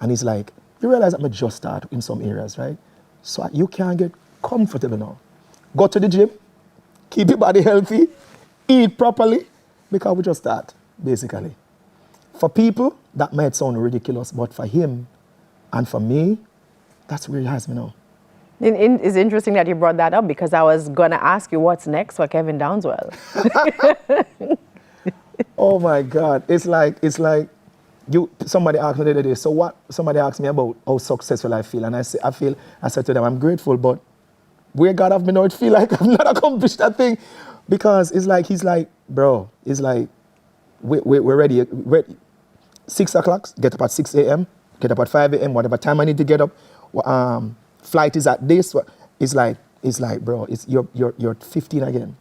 And he's like, you realize that I just start in some areas, right? So you can get comfortable now. Go to the gym, keep your body healthy, eat properly, because we just start, basically. For people, that might sound ridiculous, but for him and for me, that's where he has me now. It's interesting that you brought that up because I was going to ask you what's next for Kevin Downswell. Oh my God. It's like somebody asked me the other day, so what? Somebody asked me about how successful I feel. And I said to them, I'm grateful, but where God have me now, it feel like I've not accomplished that thing. Because it's like, he's like, bro, it's like, we're ready. 6 o'clock, get up at 6 a.m., get up at 5 a.m., whatever time I need to get up. Flight is at this. It's like, bro, you're 15 again.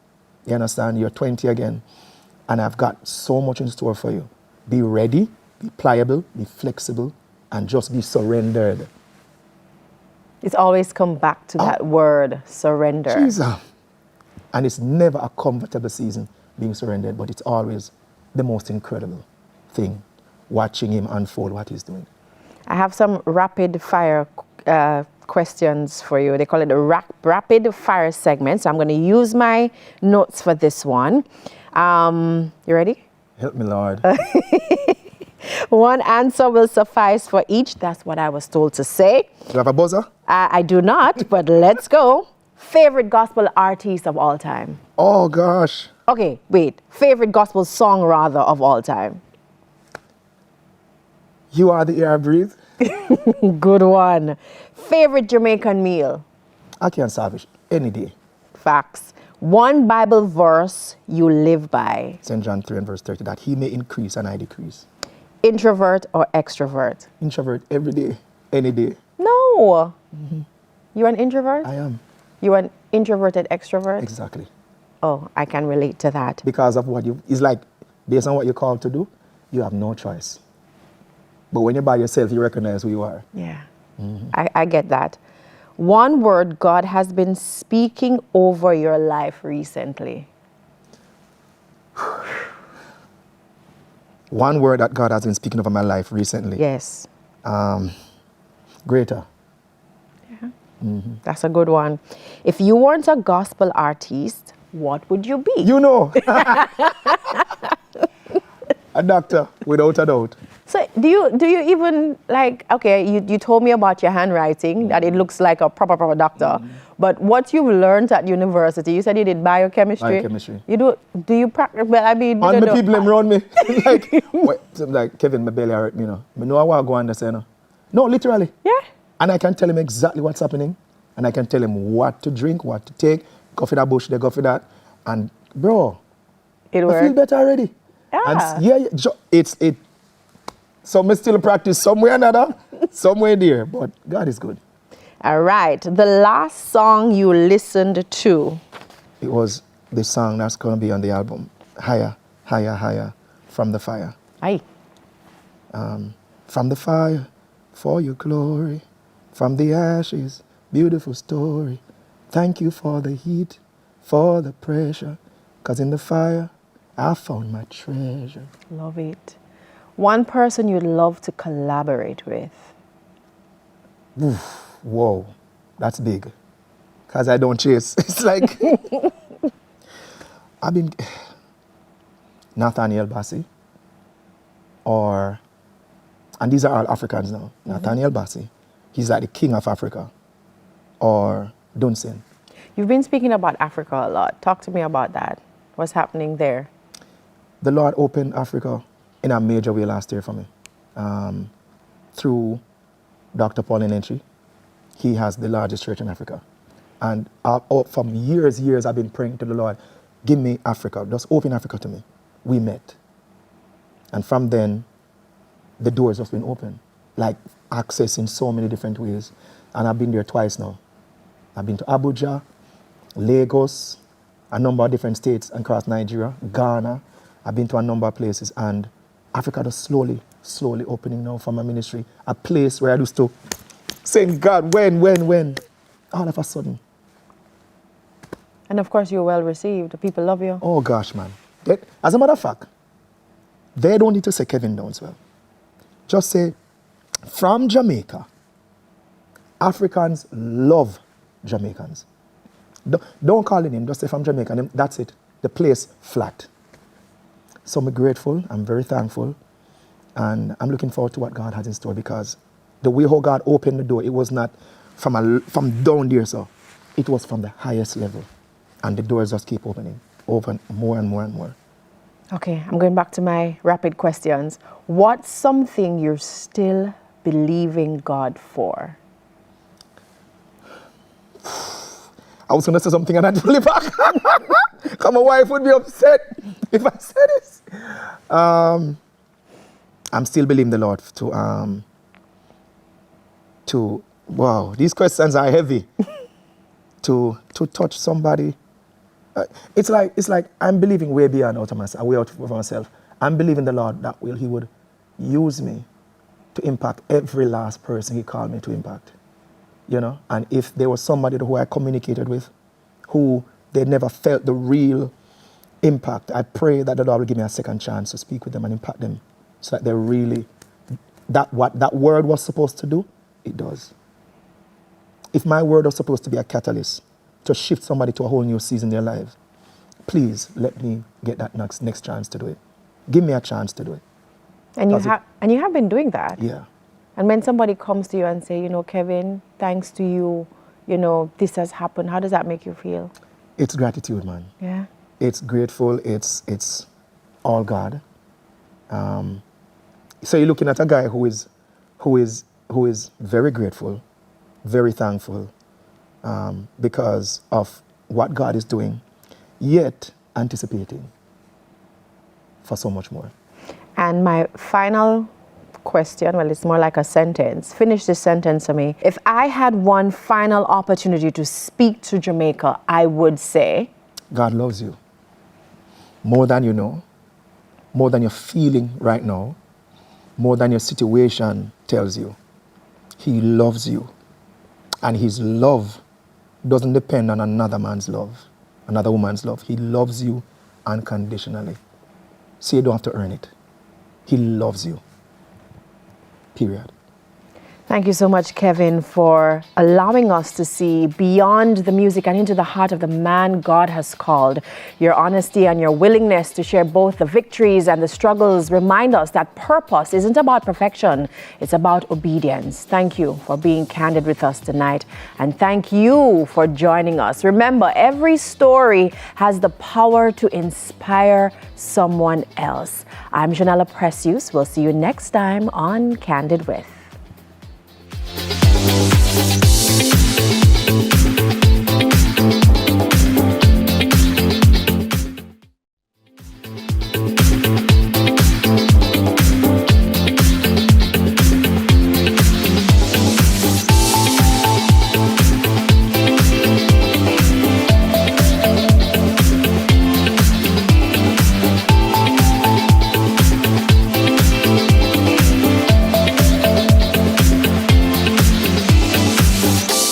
You understand? You're 20 again. And I've got so much in store for you. Be ready, be pliable, be flexible, and just be surrendered. It's always come back to that word, surrender. Jesus. And it's never a comfortable season being surrendered, but it's always the most incredible thing, watching him unfold what he's doing. I have some rapid fire questions for you. They call it a rapid fire segment. So I'm going to use my notes for this one. You ready? Help me, Lord. One answer will suffice for each. That's what I was told to say. Do you have a buzzer? I do not, but let's go. Favorite gospel artist of all time? Oh, gosh. Okay, wait. Favorite gospel song, rather, of all time? You Are the Air I Breathe. Good one. Favorite Jamaican meal? I can't salvage any day. Facts. One Bible verse you live by? St. John 3 and verse 30, that he may increase and I decrease. Introvert or extrovert? Introvert every day, any day. No. Mm-hmm. You an introvert? I am. You an introverted extrovert? Exactly. Oh, I can relate to that. Because of what it's like, based on what you're called to do, you have no choice. But when you're by yourself, you recognize who you are. Yeah, I get that. One word God has been speaking over your life recently. One word that God has been speaking over my life recently. Yes. Greater. Yeah. That's a good one. If you weren't a gospel artist, what would you be? You know. A doctor, without a doubt. So do you even, like, okay, you told me about your handwriting, that it looks like a proper doctor, but what you've learned at university, you said you did biochemistry. Biochemistry. Do you practice, well, I mean... And the people around me, like Kevin, my belly hurt me, you know. I know I want to go on the center. No, literally. Yeah. And I can tell him exactly what's happening, and I can tell him what to drink, what to take, go for that bush, they go for that, and bro, I feel better already. Yeah. And so I still practice somewhere or another, somewhere there, but God is good. All right. The last song you listened to? It was the song that's going to be on the album, Higher, Higher, Higher, From the Fire. Aye. From the fire, for your glory, from the ashes, beautiful story. Thank you for the heat, for the pressure, 'cause in the fire, I found my treasure. Love it. One person you'd love to collaborate with? Oof, whoa, that's big. 'Cause I don't chase. It's like, I've been, Nathaniel Bassey, and these are all Africans now. Nathaniel Bassey, he's like the king of Africa. Or Dunsin. You've been speaking about Africa a lot. Talk to me about that. What's happening there? The Lord opened Africa in a major way last year for me. Through Dr. Paul Enentry. He has the largest church in Africa. And from years, I've been praying to the Lord, give me Africa, just open Africa to me. We met. And from then, the doors have been open, like access in so many different ways. And I've been there twice now. I've been to Abuja, Lagos, a number of different states across Nigeria, Ghana. I've been to a number of places, and Africa is slowly opening now for my ministry. A place where I used to saying, God, when? All of a sudden. And of course, you're well received. People love you. Oh gosh, man. As a matter of fact, they don't need to say Kevin Downswell. Just say from Jamaica. Africans love Jamaicans. Don't call it in, just say from Jamaica, and that's it. The place flat. So I'm grateful, I'm very thankful, and I'm looking forward to what God has in store, because the way how God opened the door, it was not from down there, so it was from the highest level. And the doors just keep opening, open more and more and more. Okay, I'm going back to my rapid questions. What's something you're still believing God for? I was going to say something and I pull it back. Because my wife would be upset if I said this. I'm still believing the Lord to wow, these questions are heavy. to touch somebody. It's like I'm believing way beyond out of myself, way out of myself. I'm believing the Lord that He would use me to impact every last person He called me to impact. You know, and if there was somebody who I communicated with, who they never felt the real impact, I pray that the Lord will give me a second chance to speak with them and impact them, so that they really, what that word was supposed to do, it does. If my word was supposed to be a catalyst to shift somebody to a whole new season in their lives, please let me get that next chance to do it. Give me a chance to do it. And you have been doing that. Yeah. And when somebody comes to you and say, you know, Kevin, thanks to you, you know, this has happened, how does that make you feel? It's gratitude, man. Yeah. It's grateful. It's all God. So you're looking at a guy who is very grateful, very thankful, because of what God is doing, yet anticipating for so much more. And my final question, well, it's more like a sentence. Finish this sentence for me. If I had one final opportunity to speak to Jamaica, I would say, God loves you more than you know, more than you're feeling right now, more than your situation tells you. He loves you. And His love doesn't depend on another man's love, another woman's love. He loves you unconditionally. So you don't have to earn it. He loves you. Period. Thank you so much, Kevin, for allowing us to see beyond the music and into the heart of the man God has called. Your honesty and your willingness to share both the victories and the struggles remind us that purpose isn't about perfection, it's about obedience. Thank you for being candid with us tonight, and thank you for joining us. Remember, every story has the power to inspire someone else. I'm Janella Precious. We'll see you next time on Candid With.